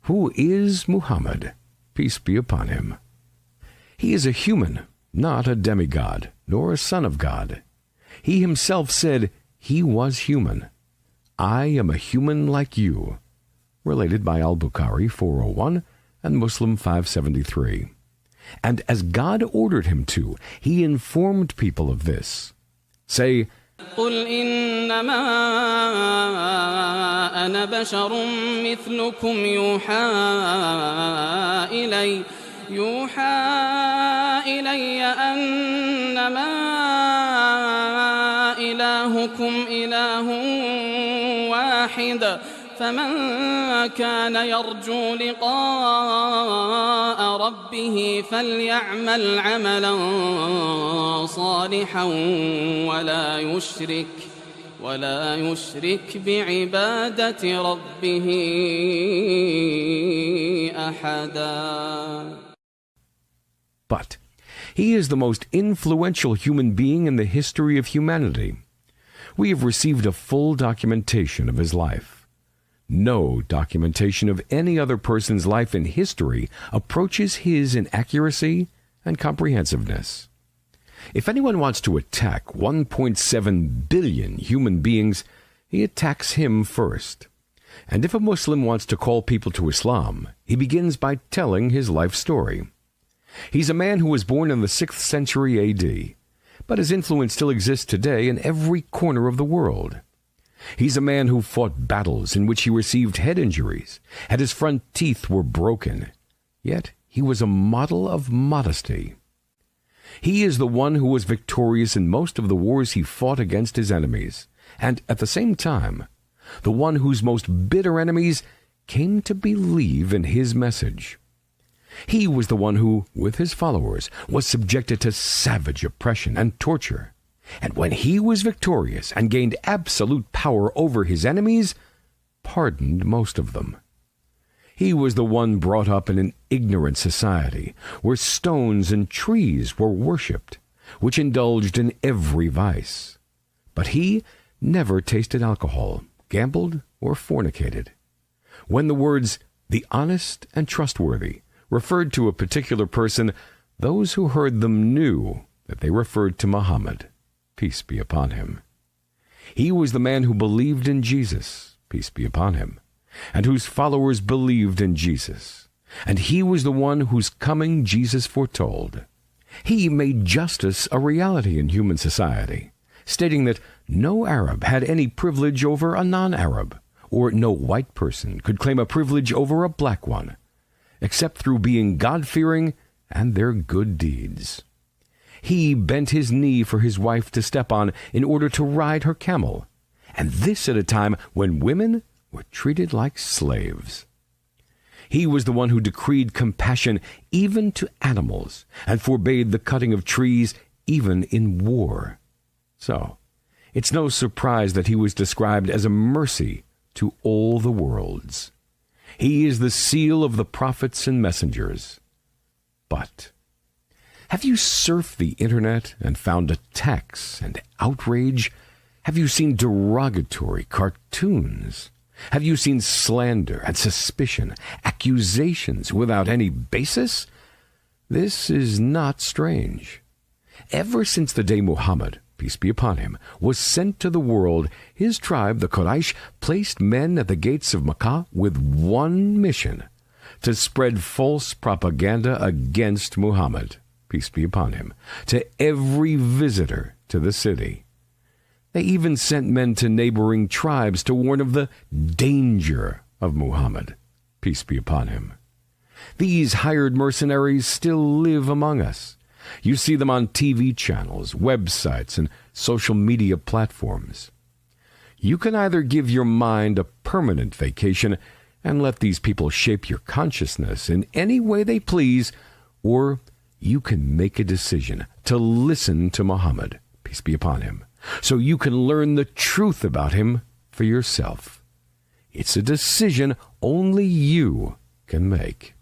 Who is Muhammad? Peace be upon him. He is a human, not a demigod, nor a son of God. He himself said he was human. I am a human like you. Related by Al-Bukhari 401 and Muslim 573. And as God ordered him to, he informed people of this. Say, قل إنما أنا بشر مثلكم يوحى إلي أنما إلهكم إله واحد فمن كان يرجو لقاء ربه فليعمل عملا صالحا ولا يشرك بعبادة ربه أحدا. But he is the most influential human being in the history of humanity. We have received a full documentation of his life. No documentation of any other person's life in history approaches his in accuracy and comprehensiveness. If anyone wants to attack 1.7 billion human beings, he attacks him first. And if a Muslim wants to call people to Islam, he begins by telling his life story. He's a man who was born in the 6th century A.D., but his influence still exists today in every corner of the world. He's a man who fought battles in which he received head injuries, and his front teeth were broken. Yet he was a model of modesty. He is the one who was victorious in most of the wars he fought against his enemies, and at the same time, the one whose most bitter enemies came to believe in his message. He was the one who, with his followers, was subjected to savage oppression and torture. And when he was victorious and gained absolute power over his enemies, pardoned most of them. He was the one brought up in an ignorant society, where stones and trees were worshipped, which indulged in every vice. But he never tasted alcohol, gambled, or fornicated. When the words, "the honest and trustworthy," referred to a particular person, those who heard them knew that they referred to Muhammad, peace be upon him. He was the man who believed in Jesus, peace be upon him, and whose followers believed in Jesus. And he was the one whose coming Jesus foretold. He made justice a reality in human society, stating that no Arab had any privilege over a non-Arab, or no white person could claim a privilege over a black one, except through being God-fearing and their good deeds. He bent his knee for his wife to step on in order to ride her camel, and this at a time when women were treated like slaves. He was the one who decreed compassion even to animals and forbade the cutting of trees even in war. So, it's no surprise that he was described as a mercy to all the worlds. He is the seal of the prophets and messengers. But have you surfed the internet and found attacks and outrage? Have you seen derogatory cartoons? Have you seen slander and suspicion, accusations without any basis? This is not strange. Ever since the day Muhammad, peace be upon him, was sent to the world, his tribe, the Quraysh, placed men at the gates of Makkah with one mission: to spread false propaganda against Muhammad, peace be upon him, to every visitor to the city. They even sent men to neighboring tribes to warn of the danger of Muhammad, peace be upon him. These hired mercenaries still live among us. You see them on TV channels, websites, and social media platforms. You can either give your mind a permanent vacation and let these people shape your consciousness in any way they please, or you can make a decision to listen to Muhammad, peace be upon him, so you can learn the truth about him for yourself. It's a decision only you can make.